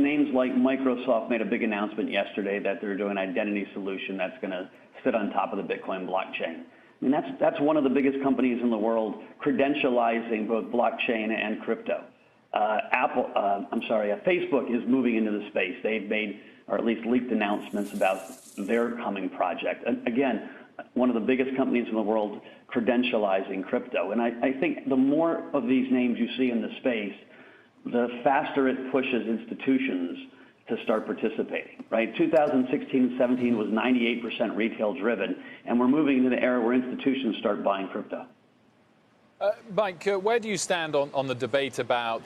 names like Microsoft made a big announcement yesterday that they're doing an identity solution that's going to sit on top of the Bitcoin blockchain. I mean, that's one of the biggest companies in the world credentializing both blockchain and crypto. Facebook is moving into the space. They've made, or at least leaked, announcements about their coming project. And again, one of the biggest companies in the world credentializing crypto. And I think the more of these names you see in the space, the faster it pushes institutions to start participating, right? 2016 and 17 was 98% retail driven, and we're moving into the era where institutions start buying crypto. Mike, where do you stand on the debate about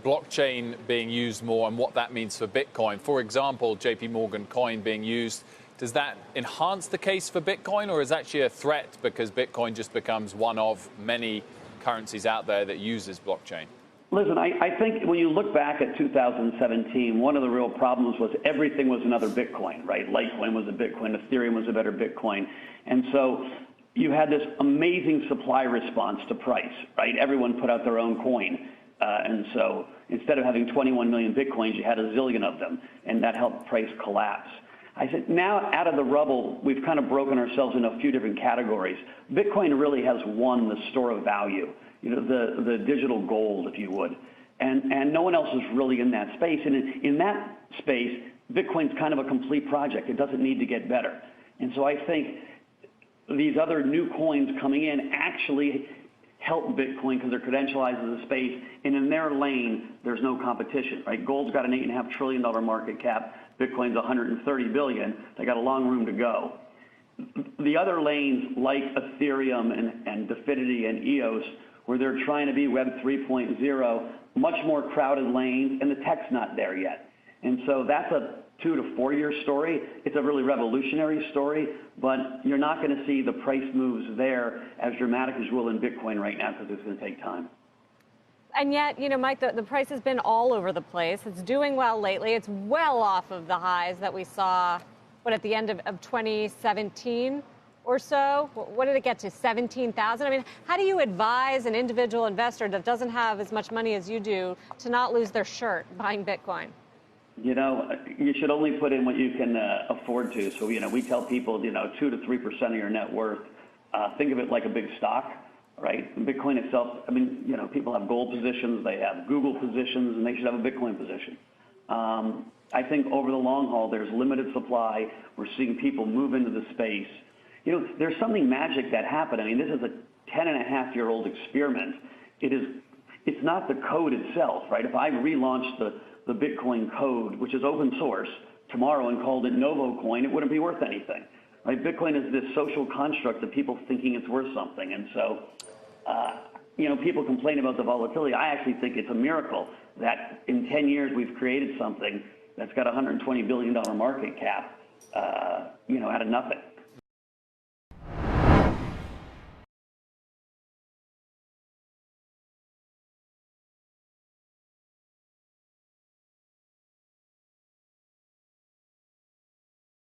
blockchain being used more and what that means for Bitcoin? For example, JP Morgan coin being used, does that enhance the case for Bitcoin, or is actually a threat because Bitcoin just becomes one of many currencies out there that uses blockchain? Listen, I think when you look back at 2017, one of the real problems was everything was another Bitcoin, right? Litecoin was a Bitcoin, Ethereum was a better Bitcoin. And so you had this amazing supply response to price, right? Everyone put out their own coin. And so instead of having 21 million Bitcoins, you had a zillion of them, and that helped price collapse. I think now out of the rubble, we've kind of broken ourselves into a few different categories. Bitcoin really has won the store of value, you know, the digital gold, if you would. And no one else is really in that space. And in that space, Bitcoin's kind of a complete project. It doesn't need to get better. And so I think these other new coins coming in actually help Bitcoin because they're credentialized in the space, and in their lane, there's no competition, right? Gold's got an $8.5 trillion market cap. Bitcoin's $130 billion. They got a long room to go. The other lanes, like Ethereum and Dfinity and EOS, where they're trying to be Web 3.0, much more crowded lanes, and the tech's not there yet. And so that's a 2 to 4 year story. It's a really revolutionary story, but you're not going to see the price moves there as dramatic as you will in Bitcoin right now because it's going to take time. And yet, you know, Mike, the price has been all over the place. It's doing well lately. It's well off of the highs that we saw, at the end of 2017 or so? What did it get to, 17,000? I mean, how do you advise an individual investor that doesn't have as much money as you do to not lose their shirt buying Bitcoin? You know, you should only put in what you can afford to. So, you know, we tell people, 2 to 3% of your net worth. Think of it like a big stock, right? Bitcoin itself, I mean, people have gold positions, they have Google positions, and they should have a Bitcoin position. I think over the long haul, there's limited supply. We're seeing people move into the space. There's something magic that happened. I mean, this is a 10-and-a-half-year-old experiment. It's not the code itself, right? If I relaunched the Bitcoin code, which is open source, tomorrow and called it Novocoin, it wouldn't be worth anything, right? Bitcoin is this social construct of people thinking it's worth something. And so, people complain about the volatility. I actually think it's a miracle that in 10 years we've created something that's got a $120 billion market cap, out of nothing.